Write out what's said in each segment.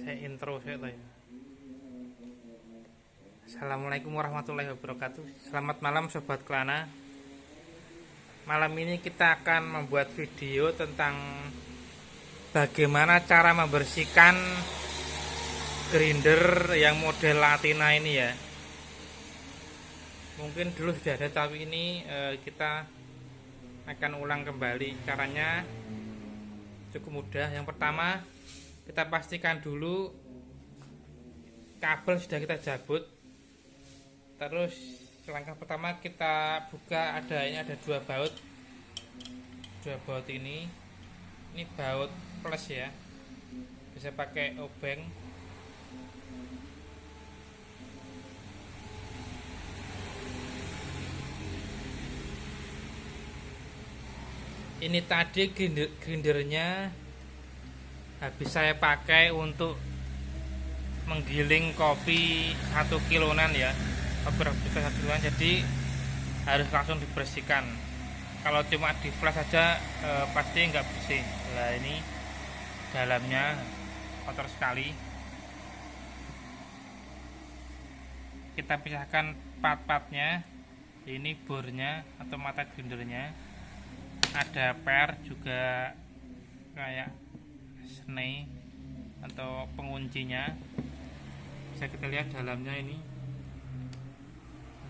Saya intro saya ya. Assalamualaikum warahmatullahi wabarakatuh. Selamat malam Sobat Klana. Malam ini kita akan membuat video tentang bagaimana cara membersihkan grinder yang model Latina ini ya. Mungkin dulu sudah ada, tapi ini kita akan ulang kembali. Caranya cukup mudah. Yang pertama, kita pastikan dulu kabel sudah kita jabut. Terus langkah pertama kita buka, ini ada dua baut ini baut plus ya, bisa pakai obeng. Ini tadi grindernya habis saya pakai untuk menggiling kopi 1 kiloan ya, kopi 1 kiloan, jadi harus langsung dibersihkan. Kalau cuma di flash saja pasti nggak bersih. Nah, ini dalamnya kotor sekali. Kita pisahkan part-partnya. Ini bornya atau mata grindernya, ada per juga kayak snake atau penguncinya, bisa kita lihat dalamnya ini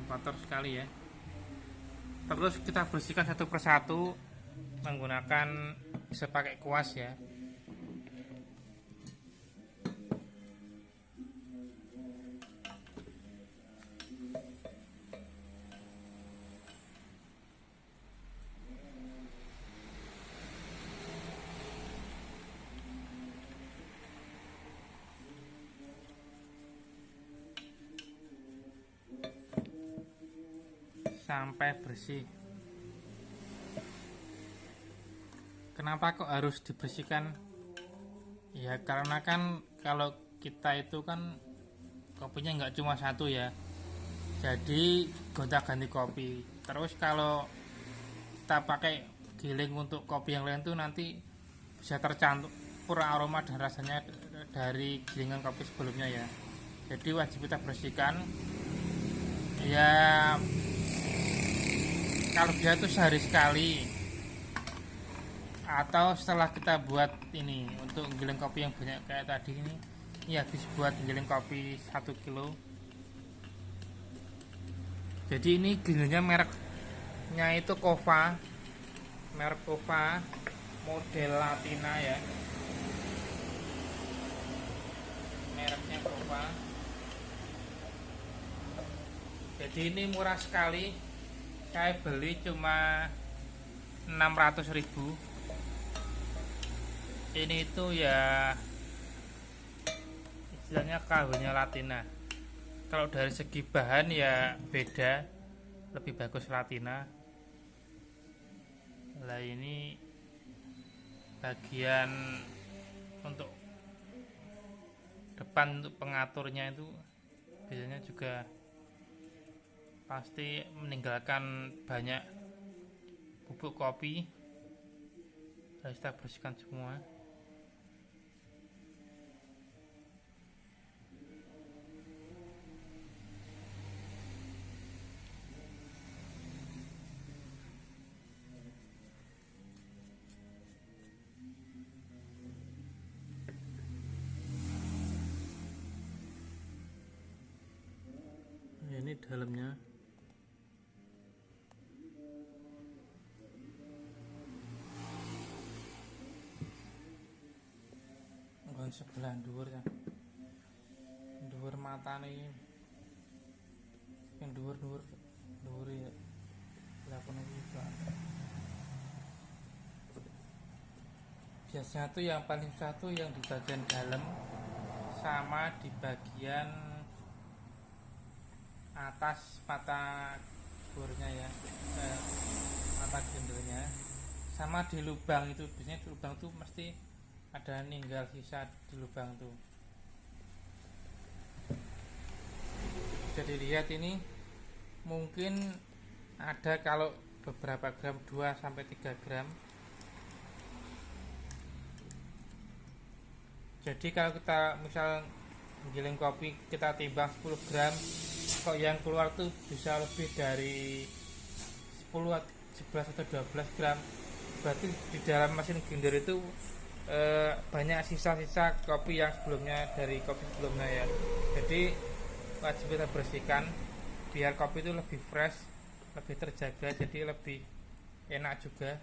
kotor sekali ya. Terus kita bersihkan satu persatu menggunakan, bisa pakai kuas ya. Sampai bersih. Kenapa kok harus dibersihkan? Ya karena kan kalau kita itu kan kopinya nggak cuma satu ya, jadi gonta-ganti kopi. Terus kalau kita pakai giling untuk kopi yang lain tuh nanti bisa tercampur aroma dan rasanya dari gilingan kopi sebelumnya ya. Jadi wajib kita bersihkan ya. Kalau dia tuh sehari sekali, atau setelah kita buat ini untuk giling kopi yang banyak kayak tadi ini habis buat giling kopi 1 kilo. Jadi ini grindernya mereknya itu Kova, merek Kova model Latina ya, mereknya Kova. Jadi ini murah sekali, saya beli cuma 600.000. Ini itu ya istilahnya kabelnya Latina. Kalau dari segi bahan ya beda, lebih bagus Latina. Lah ini bagian untuk depan untuk pengaturnya itu biasanya juga pasti meninggalkan banyak bubuk kopi. Harus kita bersihkan semua. Ini dalamnya. Sebelah dhuwur ya, dhuwur matane yang dhuwur ya, lakone juga. Biasanya tuh yang paling susah tuh yang di bagian dalam sama di bagian atas mata bornya ya, mata grindernya, sama di lubang itu. Biasanya di lubang tuh mesti ada ninggal sisa di lubang tuh. Jadi lihat ini mungkin ada kalau beberapa gram, 2-3 gram. Jadi kalau kita misal giling kopi kita timbang 10 gram, kok yang keluar tuh bisa lebih dari 10, 11 atau 12 gram. Berarti di dalam mesin grinder itu banyak sisa-sisa kopi yang sebelumnya, dari kopi sebelumnya ya. Jadi wajib kita bersihkan biar kopi itu lebih fresh, lebih terjaga, jadi lebih enak juga.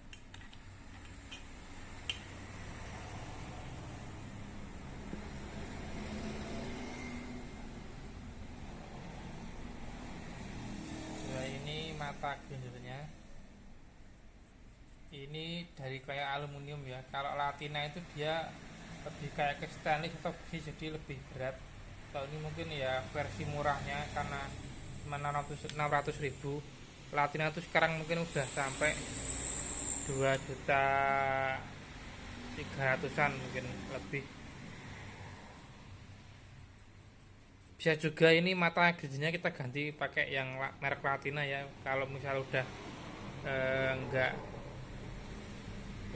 Nah, ini mata grindernya. Ini dari kayak aluminium ya. Kalau latina itu dia lebih kayak ke stainless atau besi, jadi lebih berat. Kalau ini mungkin ya versi murahnya karena cuma 600 ribu. Latina itu sekarang mungkin udah sampai 2.300.000-an mungkin lebih. Bisa juga ini mata gridnya kita ganti pakai yang merek Latina ya. Kalau misal udah enggak,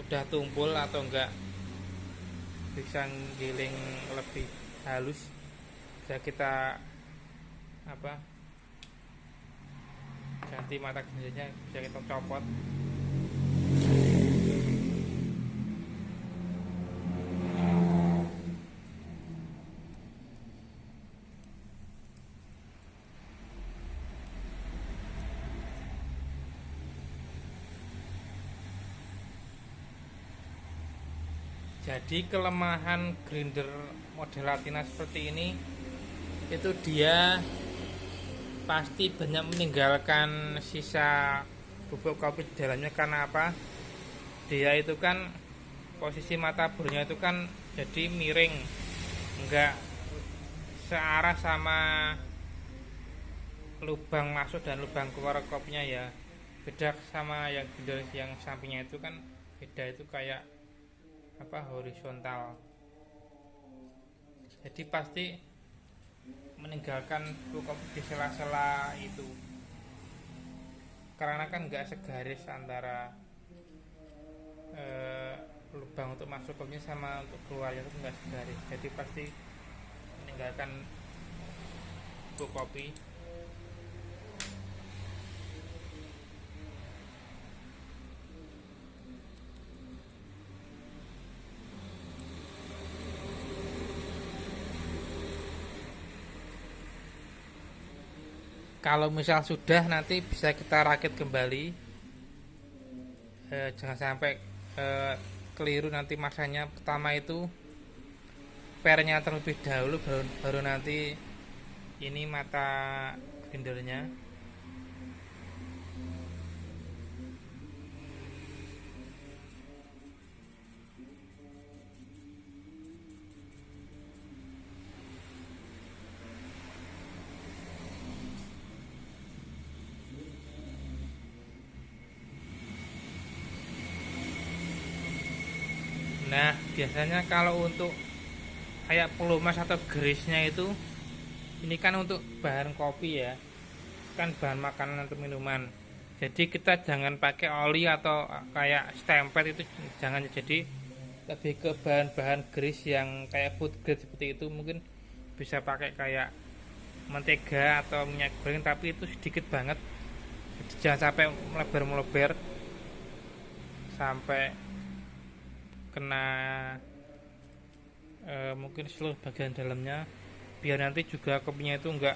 udah tumpul atau enggak bisa giling lebih halus, bisa kita ganti mata gridnya, bisa kita copot. Jadi kelemahan grinder model Latina seperti ini itu dia pasti banyak meninggalkan sisa bubuk kopi di dalamnya. Karena apa? Dia itu kan posisi mata bornya itu kan jadi miring, enggak searah sama lubang masuk dan lubang keluar kopinya ya. Beda sama yang grinder yang sampingnya itu kan beda, itu kayak horizontal. Jadi pasti meninggalkan kopi di sela-sela itu, karena kan nggak segaris antara lubang untuk masuk kopinya sama untuk keluarnya itu nggak segaris, jadi pasti meninggalkan kopi. Kalau misal sudah, nanti bisa kita rakit kembali. Jangan sampai keliru nanti masanya. Pertama itu pernya terlebih dahulu, baru nanti ini mata grindernya. Nah, biasanya kalau untuk kayak pelumas atau gerisnya itu, ini kan untuk bahan kopi ya, kan bahan makanan atau minuman. Jadi kita jangan pakai oli atau kayak stempel, itu jangan. Jadi lebih ke bahan-bahan grease yang kayak food grade seperti itu. Mungkin bisa pakai kayak mentega atau minyak goreng, tapi itu sedikit banget. Jadi jangan sampai melebar-melebar sampai kena mungkin seluruh bagian dalamnya, biar nanti juga kopinya itu enggak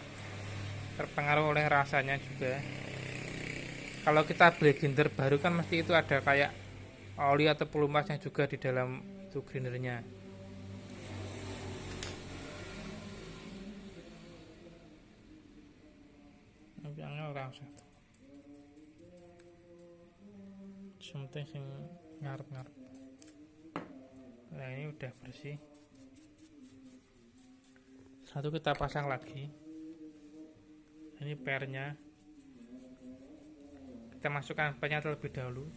terpengaruh oleh rasanya juga. Kalau kita beli grinder baru kan mesti itu ada kayak oli atau pelumasnya juga di dalam itu grindernya. Yang ora usah something sing ngarep-ngarep. Nah, ini udah bersih. Satu kita pasang lagi. Ini pernya. Kita masukkan pernya terlebih dahulu.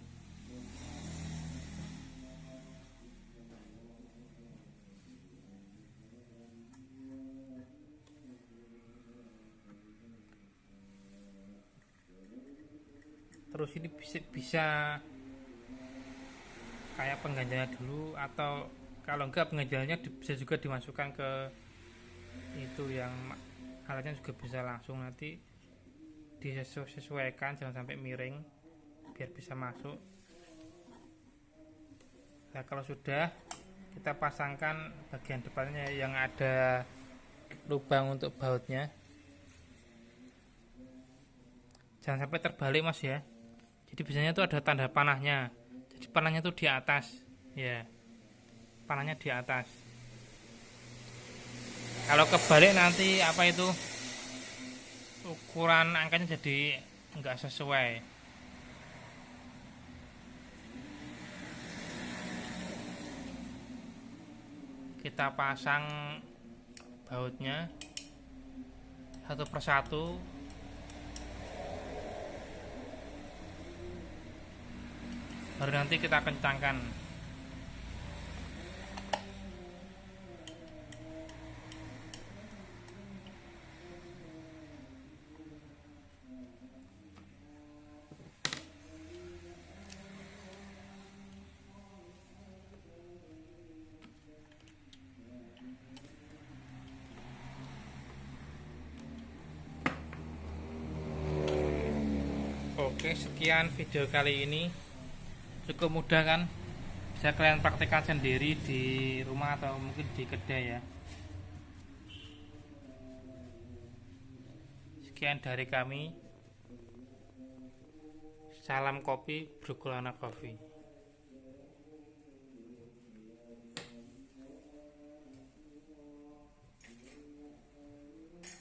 Terus ini bisa kayak penggantinya dulu, atau Kalau enggak, pengejalnya bisa juga dimasukkan ke itu yang alatnya, juga bisa langsung nanti disesuaikan, jangan sampai miring biar bisa masuk. Nah, kalau sudah, kita pasangkan bagian depannya yang ada lubang untuk bautnya. Jangan sampai terbalik mas ya. Jadi biasanya itu ada tanda panahnya. Jadi panahnya itu di atas ya, panahnya di atas. Kalau kebalik nanti apa itu, ukuran angkanya jadi enggak sesuai. Kita pasang bautnya satu persatu. Baru nanti kita kencangkan. Oke, sekian video kali ini. Cukup mudah kan? Bisa kalian praktekkan sendiri di rumah atau mungkin di kedai ya. Sekian dari kami. Salam kopi, Brugulana Coffee.